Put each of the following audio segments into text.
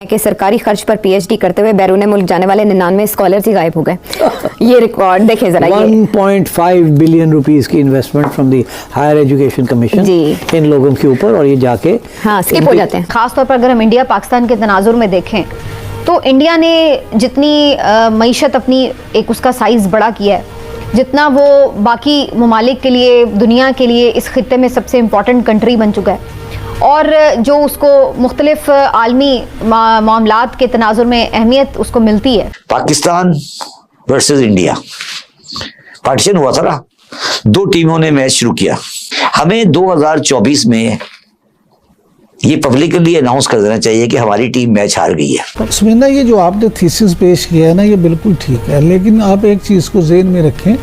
के सरकारी खर्च पर पीएचडी करते हुए बैरून मुल्क जाने वाले 99 स्कॉलर्स ही गायब हो गए। ये रिकॉर्ड देखें जरा। 1.5 बिलियन रुपीस की investment from the higher education commission इन लोगों के ऊपर, और ये जाके स्किप हो जाते हैं। खासतौर पर अगर हम इंडिया पाकिस्तान के तनाजुर में देखें तो इंडिया ने जितनी मईशत अपनी एक उसका साइज बड़ा किया है, जितना वो बाकी ममालिक के लिए, दुनिया के लिए इस खित्ते में सबसे इम्पॉर्टेंट कंट्री बन चुका है, और जो उसको मुख्तलिफ आलमी मामलात के तनाजुर में अहमियत उसको मिलती है। पाकिस्तान वर्सेस इंडिया पार्टीशन हुआ था ना, दो टीमों ने मैच शुरू किया। हमें 2024 में ये पब्लिकली अनाउंस कर देना चाहिए कि हमारी टीम मैच हार गई है। सुमिंदा, ये जो आपने थीसिस पेश किया है ना, ये बिल्कुल ठीक है, लेकिन आप एक चीज़ को ज़हन में रखें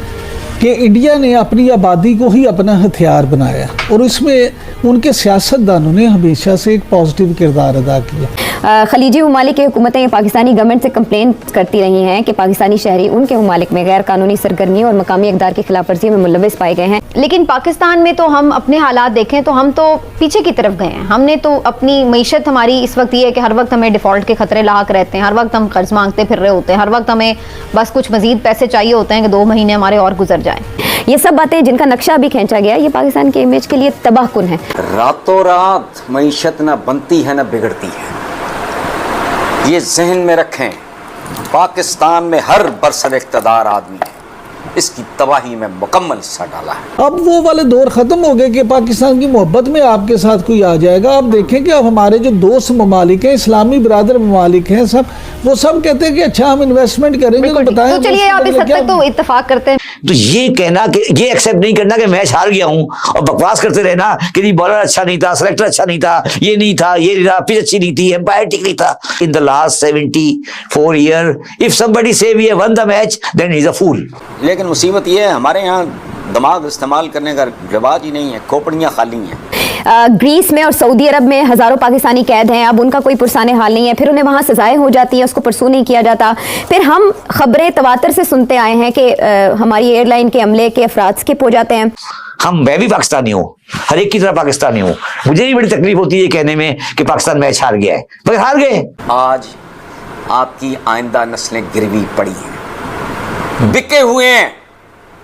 कि इंडिया ने अपनी आबादी को ही अपना हथियार बनाया, और इसमें उनके सियासतदानों ने हमेशा से एक पॉजिटिव किरदार अदा किया। खलीजी ममालिक की हुकूमतें पाकिस्तानी गवर्नमेंट से कंप्लेन करती रही हैं कि पाकिस्तानी शहरी उनके ममालिक में गैर कानूनी सरगर्मियों और मकामी इक़दार की खिलाफ वर्जी में मुलविस पाए गए हैं। लेकिन पाकिस्तान में तो हम अपने हालात देखें तो हम तो पीछे की तरफ गए हैं। हमने तो अपनी मईशत हमारी इस वक्त ये है कि हर वक्त हमें डिफ़ॉल्ट के खतरे लाक रहते हैं, हर वक्त हम कर्ज मांगते फिर रहे होते हैं, हर वक्त हमें बस कुछ मजीद पैसे चाहिए होते हैं कि 2 महीने हमारे और गुजर जाएं। ये सब बातें जिनका नक्शा भी खींचा गया, ये पाकिस्तान के इमेज के लिए तबाहकुन है। रातों रात मईशत ना बनती है ना बिगड़ती है, ये जहन में रखें। पाकिस्तान में हर बरसर इक़्तिदार आदमी इसकी तबाही में मुकम्मल हिस्सा डाला है। अब वो वाले दौर ख़त्म हो गए कि पाकिस्तान की मोहब्बत में आपके साथ कोई आ जाएगा। आप देखें कि अब हमारे जो दोस्त ममालिक हैं, इस्लामी बिरादर ममालिक हैं, वो सब कहते हैं कि अच्छा हम इन्वेस्टमेंट करेंगे, तो बताएं। तो चलिए आप इस हद तक तो इत्तेफाक करते हैं। तो ये कहना कि ये एक्सेप्ट नहीं करना कि मैच हार गया हूं और बकवास करते रहना कि नहीं बॉलर अच्छा नहीं था, सेलेक्टर अच्छा नहीं था, ये नहीं था, ये नहीं था, पिच अच्छी नहीं थी, एम्पायर ठीक नहीं था। In the last 74 year if somebody say we have won the match then he is a fool. लेकिन मुसीबत ये है, हमारे यहाँ दिमाग इस्तेमाल करने का रिवाज ही नहीं है, खोपड़ियाँ खाली हैं। ग्रीस में और सऊदी अरब में हज़ारों पाकिस्तानी कैद हैं, अब उनका कोई पुरसाने हाल नहीं है, फिर उन्हें वहाँ सजाएं हो जाती हैं, उसको परसू नहीं किया जाता। फिर हम खबरें तवातर से सुनते आए हैं कि हमारी एयरलाइन के अमले के अफराद स्किप हो जाते हैं। मैं भी पाकिस्तानी हूँ, हर एक की तरह पाकिस्तानी हूँ, मुझे भी बड़ी तकलीफ होती है कहने में कि पाकिस्तान मैच हार गया है, मगर हार गए। आज आपकी आइंदा नस्लें गिरवी पड़ी हैं, बिके हुए हैं,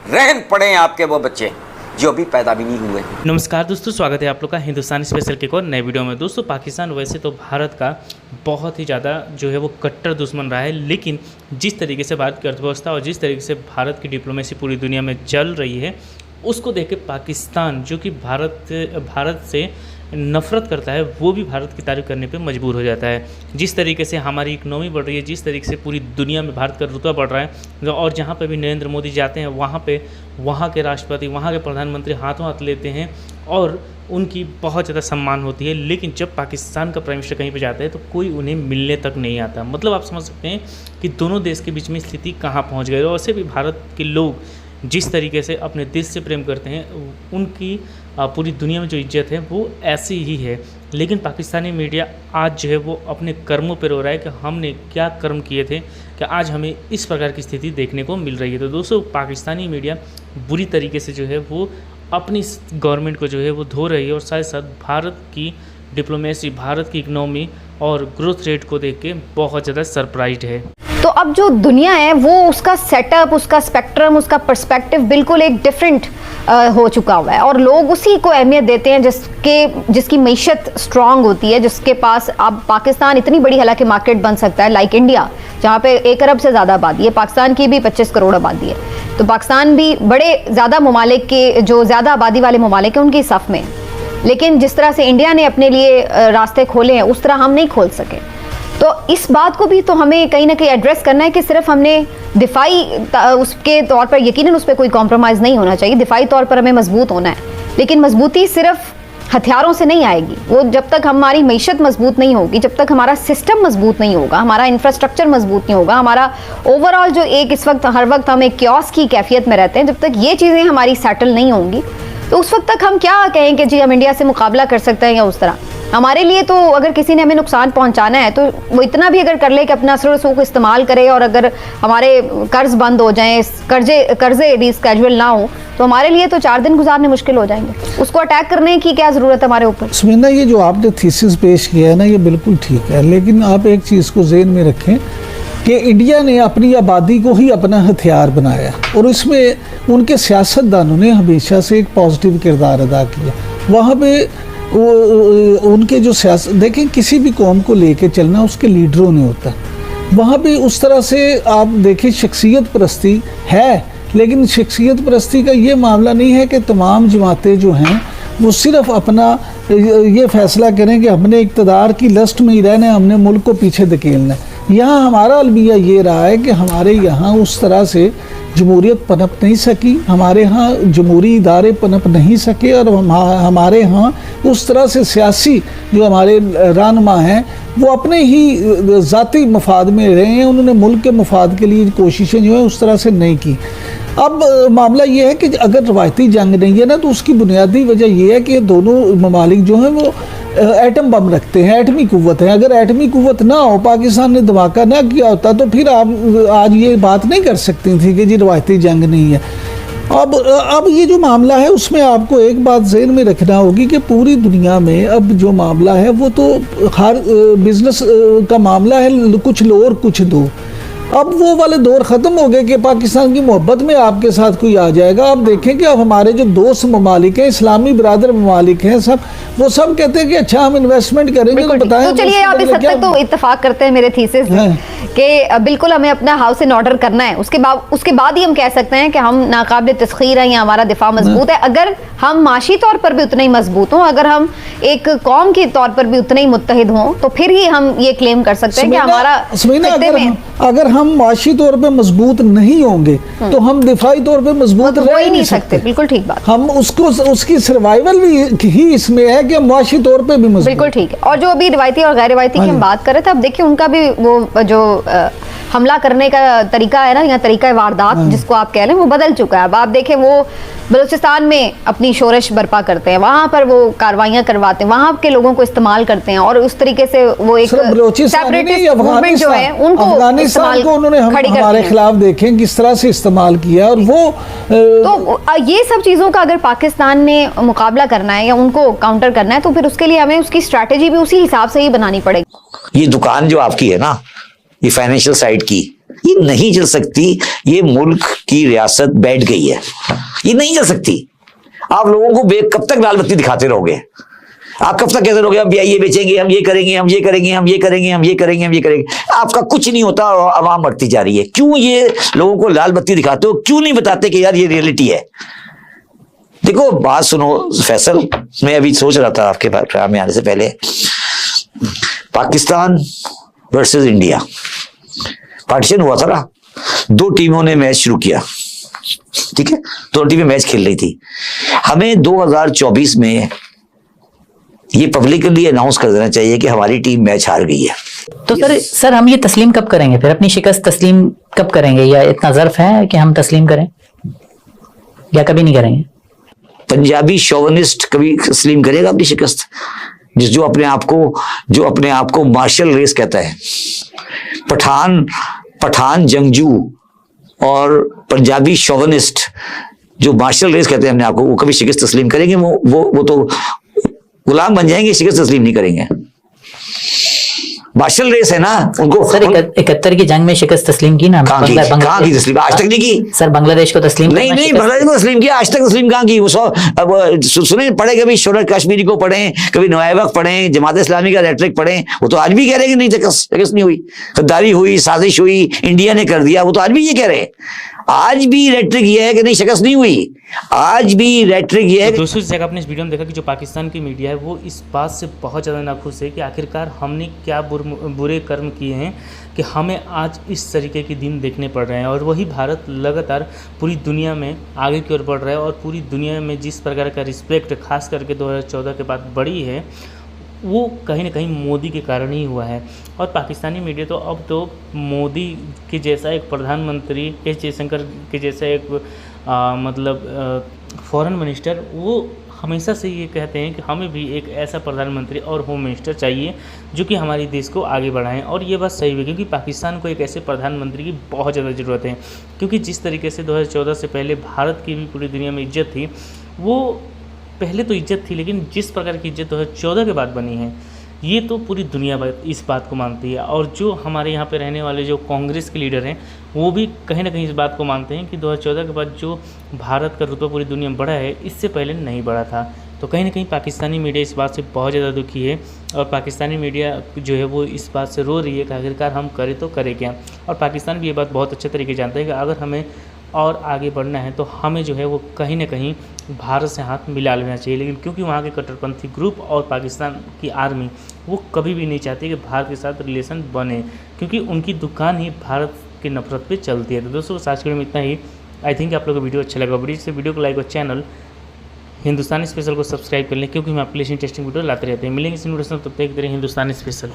रहन पड़े हैं आपके वो बच्चे जो अभी पैदा भी नहीं हुए। नमस्कार दोस्तों, स्वागत है आप लोग का हिंदुस्तान स्पेशल के एक और नए वीडियो में। दोस्तों, पाकिस्तान वैसे तो भारत का बहुत ही ज़्यादा जो है वो कट्टर दुश्मन रहा है, लेकिन जिस तरीके से भारत की अर्थव्यवस्था और जिस तरीके से भारत की डिप्लोमेसी पूरी दुनिया में चल रही है, उसको देख के पाकिस्तान जो कि भारत से नफ़रत करता है, वो भी भारत की तारीफ करने पे मजबूर हो जाता है। जिस तरीके से हमारी इकनॉमी बढ़ रही है, जिस तरीके से पूरी दुनिया में भारत का रुतबा बढ़ रहा है, और जहाँ पे भी नरेंद्र मोदी जाते हैं वहाँ पे वहाँ के राष्ट्रपति, वहाँ के प्रधानमंत्री हाथों हाथ लेते हैं और उनकी बहुत ज़्यादा सम्मान होती है। लेकिन जब पाकिस्तान का प्राइम मिनिस्टर कहीं पर जाता है तो कोई उन्हें मिलने तक नहीं आता। मतलब आप समझ सकते हैं कि दोनों देश के बीच में स्थिति कहाँ पहुँच गई। और वैसे भी भारत के लोग जिस तरीके से अपने देश से प्रेम करते हैं, उनकी पूरी दुनिया में जो इज्जत है वो ऐसी ही है। लेकिन पाकिस्तानी मीडिया आज जो है वो अपने कर्मों पर रो रहा है कि हमने क्या कर्म किए थे कि आज हमें इस प्रकार की स्थिति देखने को मिल रही है। तो दोस्तों, पाकिस्तानी मीडिया बुरी तरीके से जो है वो अपनी गवर्नमेंट को जो है वो धो रही है, और साथ साथ भारत की डिप्लोमेसी, भारत की इकनॉमी और ग्रोथ रेट को देख के बहुत ज़्यादा सरप्राइज्ड है। तो अब जो दुनिया है वो उसका सेटअप, उसका स्पेक्ट्रम, उसका पर्सपेक्टिव बिल्कुल एक डिफरेंट हो चुका हुआ है, और लोग उसी को अहमियत देते हैं जिसकी मईशत स्ट्रांग होती है, जिसके पास अब पाकिस्तान इतनी बड़ी हालांकि मार्केट बन सकता है, लाइक इंडिया जहाँ पे 1 अरब से ज़्यादा आबादी है, पाकिस्तान की भी 25 करोड़ आबादी है, तो पाकिस्तान भी बड़े ज़्यादा ममालिक के, जो ज़्यादा आबादी वाले ममालिक हैं उनकी सफ़ में। लेकिन जिस तरह से इंडिया ने अपने लिए रास्ते खोले हैं, उस तरह हम नहीं खोल सके। तो इस बात को भी तो हमें कहीं ना कहीं एड्रेस करना है कि सिर्फ हमने दिफाई उसके तौर पर, यकीनन उस पर कोई कॉम्प्रोमाइज़ नहीं होना चाहिए, दिफाई तौर पर हमें मजबूत होना है, लेकिन मजबूती सिर्फ हथियारों से नहीं आएगी। वो जब तक हमारी मईशत मजबूत नहीं होगी, जब तक हमारा सिस्टम मजबूत नहीं होगा, हमारा इंफ्रास्ट्रक्चर मजबूत नहीं होगा, हमारा ओवरऑल जो एक इस वक्त हर वक्त हम एक क्योस की कैफियत में रहते हैं, जब तक ये चीज़ें हमारी सेटल नहीं होंगी, तो उस वक्त तक हम क्या कहें कि जी हम इंडिया से मुकाबला कर सकते हैं या उस तरह। हमारे लिए तो अगर किसी ने हमें नुकसान पहुंचाना है तो वो इतना भी अगर कर ले कि अपना असर को इस्तेमाल करे, और अगर हमारे कर्ज बंद हो जाएं, कर्जे रिस्केड्यूल ना हो, तो हमारे लिए तो 4 दिन गुजारने मुश्किल हो जाएंगे। उसको अटैक करने की क्या ज़रूरत है हमारे ऊपर? सुमीना, ये जो आपने थीसिस पेश किया है ना, ये बिल्कुल ठीक है, लेकिन आप एक चीज़ को ज़हन में रखें कि इंडिया ने अपनी आबादी को ही अपना हथियार बनाया, और इसमें उनके सियासतदानों ने हमेशा से एक पॉजिटिव किरदार अदा किया। वहाँ पे उनके जो सियासत देखें, किसी भी कौम को लेके चलना उसके लीडरों ने होता है। वहाँ पे उस तरह से आप देखें शख्सियत परस्ती है, लेकिन शख्सियत परस्ती का ये मामला नहीं है कि तमाम जमातें जो हैं वो सिर्फ अपना ये फैसला करें कि हमने इक़्तिदार की लस्ट में ही रहना है, हमने मुल्क को पीछे धकेलना है। यहाँ हमारा अलविया ये रहा है कि हमारे यहाँ उस तरह से जमहूरियत पनप नहीं सकी, हमारे यहाँ जमहूरी इदारे पनप नहीं सके, और हमारे यहाँ उस तरह से सियासी जो हमारे रहनुमा हैं वो अपने ही ज़ाती मफाद में रहे हैं, उन्होंने मुल्क के मफाद के लिए कोशिशें जो है उस तरह से नहीं की। अब मामला ये है कि अगर रवायती जंग नहीं है ना, तो उसकी बुनियादी वजह ये है कि दोनों ममालिक जो हैं वो एटम बम रखते हैं, एटमी कुव्वत है। अगर एटमी कुव्वत ना हो, पाकिस्तान ने धमाका ना किया होता, तो फिर आप आज ये बात नहीं कर सकती थी कि जी रवायती जंग नहीं है। अब ये जो मामला है उसमें आपको एक बात ज़हन में रखना होगी कि पूरी दुनिया में अब जो मामला है वो तो हर बिजनेस का मामला है, कुछ लो और कुछ दो। अब वो वाले दौर ख़त्म हो गए कि पाकिस्तान की मोहब्बत में आपके साथ कोई आ जाएगा। आप देखें कि अब हमारे जो दोस्त ममालिक हैं, इस्लामी बरादर ममालिक हैं, सब वो सब कहते हैं कि अच्छा हम इन्वेस्टमेंट करेंगे, तो बताएं। तो चलिए आप इस हद तक तो इत्तेफाक करते हैं मेरे थीसिस कि बिल्कुल हमें अपना हाउस इन ऑर्डर करना है, उसके बाद ही हम कह सकते हैं कि हम नाकाबिल तस्खीर हैं या हमारा दिफा मजबूत है। अगर हम माशी तौर पर भी उतने ही मजबूत हों, अगर हम एक कौम के तौर पर भी उतने ही मुत्तहिद हों, तो फिर ही हम ये क्लेम कर सकते हैं कि हमारा अगर हम माशी तौर पे मजबूत नहीं होंगे तो हम दिफाई तौर पे मजबूत रह ही नहीं सकते। बिल्कुल ठीक बात। हम उसकी सर्वाइवल भी ही इसमें है कि हम माशी तौर पे भी मजबूत। बिल्कुल ठीक है। और जो अभी रिवायती और गैर रिवायती की हम बात कर रहे थे, अब देखिए उनका भी वो जो हमला करने का तरीका है ना, या तरीका वारदात जिसको आप कह लें, वो बदल चुका है। अब आप देखें वो बलूचिस्तान में अपनी शोरश बर्पा करते हैं, वहाँ पर वो कार्रवाइयाँ करवाते हैं, वहाँ के लोगों को इस्तेमाल करते हैं, और उस तरीके से वो एक सेपरेटिस्ट मूवमेंट जो है उनको अफगानिस्तान को उन्होंने हमारे खिलाफ देखें किस तरह से इस्तेमाल किया। और वो तो ये सब चीज़ों का अगर पाकिस्तान ने मुकाबला करना है या उनको काउंटर करना है, तो फिर उसके लिए हमें उसकी स्ट्रैटेजी भी उसी हिसाब से ही बनानी पड़ेगी। ये दुकान जो आपकी है ना, ये फाइनेंशियल साइड की, ये नहीं चल सकती। ये मुल्क की रियासत बैठ गई है, ये नहीं चल सकती। आप लोगों को कब तक लाल बत्ती दिखाते रहोगे? आप कब तक कहते रहोगे हम ये बेचेंगे, हम ये करेंगे, हम ये करेंगे, हम ये करेंगे, हम ये करेंगे, हम ये करेंगे? आपका कुछ नहीं होता और आवाम मरती जा रही है। क्यों ये लोगों को लाल बत्ती दिखाते हो? क्यों नहीं बताते कि यार ये रियलिटी है? देखो बात सुनो फैसल, मैं अभी सोच रहा था आपके प्रोग्राम में आने से पहले, पाकिस्तान वर्सेस इंडिया पार्टीशन हुआ था ना, 2 टीमों ने मैच शुरू किया, ठीक है, 2 टीमें मैच खेल रही थी। हमें 2024 में ये पब्लिकली अनाउंस कर देना चाहिए कि हमारी टीम मैच हार गई है। तो सर हम ये तस्लीम कब करेंगे फिर? अपनी शिकस्त तस्लीम कब करेंगे? या इतना ज़र्फ है कि हम तस्लीम करें, या कभी नहीं करेंगे? पंजाबी शोवनिस्ट कभी तस्लीम करेगा अपनी शिकस्त? जो अपने आप को मार्शल रेस कहता है, पठान जंगजू और पंजाबी शोवनिस्ट जो मार्शल रेस कहते हैं अपने आप को, वो कभी शिकस्त तस्लीम करेंगे? वो तो गुलाम बन जाएंगे, शिकस्त तस्लीम नहीं करेंगे। मार्शल रेस है ना उनको। सर 71 की जंग में शिकस्त तस्लीम की ना? कहाँ की तस्लीम? आज तक नहीं की। सर बांग्लादेश को तस्लीम नहीं बांग्लादेश को तस्लीम किया, आज तक तस्लीम कहाँ की? वो सुने पढ़े, कभी शोरत कश्मीरी को पढ़े, कभी नवायबक पढ़े, जमात इस्लामी का रेटरिक पढ़े, वो तो आज भी कह रहे हैं कि नहीं शिकस्त नहीं हुई, गद्दारी हुई, साजिश हुई, इंडिया ने कर दिया, वो तो आज भी ये कह रहे हैं। आज भी रेटरिक ये है कि नहीं शिकस्त नहीं हुई, आज भी रेटरिक ये है। तो दोस्तों जैसे आपने इस वीडियो में देखा कि जो पाकिस्तान की मीडिया है वो इस बात से बहुत ज़्यादा नाखुश है कि आखिरकार हमने क्या बुरे कर्म किए हैं कि हमें आज इस तरीके के दिन देखने पड़ रहे हैं। और वही भारत लगातार पूरी दुनिया में आगे की ओर बढ़ रहा है, और पूरी दुनिया में जिस प्रकार का रिस्पेक्ट खास करके 2014 के बाद बढ़ी है, वो कहीं ना कहीं मोदी के कारण ही हुआ है। और पाकिस्तानी मीडिया तो अब तो मोदी के जैसा एक प्रधानमंत्री, एस जयशंकर के जैसा एक फॉरेन मिनिस्टर वो हमेशा से ये कहते हैं कि हमें भी एक ऐसा प्रधानमंत्री और होम मिनिस्टर चाहिए जो कि हमारे देश को आगे बढ़ाएं। और ये बात सही है, क्योंकि पाकिस्तान को एक ऐसे प्रधानमंत्री की बहुत ज़्यादा ज़रूरत है। क्योंकि जिस तरीके से 2014 से पहले भारत की भी पूरी दुनिया में इज्जत थी, वो पहले तो इज्जत थी, लेकिन जिस प्रकार की इज्जत 2014 के बाद बनी है, ये तो पूरी दुनिया इस बात को मानती है। और जो हमारे यहाँ पे रहने वाले जो कांग्रेस के लीडर हैं, वो भी कहीं ना कहीं इस बात को मानते हैं कि 2014 के बाद जो भारत का रुतबा पूरी दुनिया में बढ़ा है, इससे पहले नहीं बढ़ा था। तो कहीं ना कहीं पाकिस्तानी मीडिया इस बात से बहुत ज़्यादा दुखी है, और पाकिस्तानी मीडिया जो है वो इस बात से रो रही है कि आखिरकार हम करें तो करें क्या। और पाकिस्तान भी ये बात बहुत अच्छे तरीके जानता है कि अगर हमें और आगे बढ़ना है तो हमें जो है वो कहीं ना कहीं भारत से हाथ मिला लेना चाहिए। लेकिन क्योंकि वहाँ के कट्टरपंथी ग्रुप और पाकिस्तान की आर्मी वो कभी भी नहीं चाहती कि भारत के साथ रिलेशन बने, क्योंकि उनकी दुकान ही भारत की नफरत पे चलती है। तो दोस्तों आज के वीडियो में इतना ही। आई थिंक आप लोगों को वीडियो अच्छा लगा। वीडियो को लाइक और चैनल हिंदुस्तानी स्पेशल को सब्सक्राइब कर लें, क्योंकि हम आपके लिए टेस्टिंग वीडियो लाते रहते हैं। मिलेंगे इस वीडियो से, तब तक हिंदुस्तानी स्पेशल।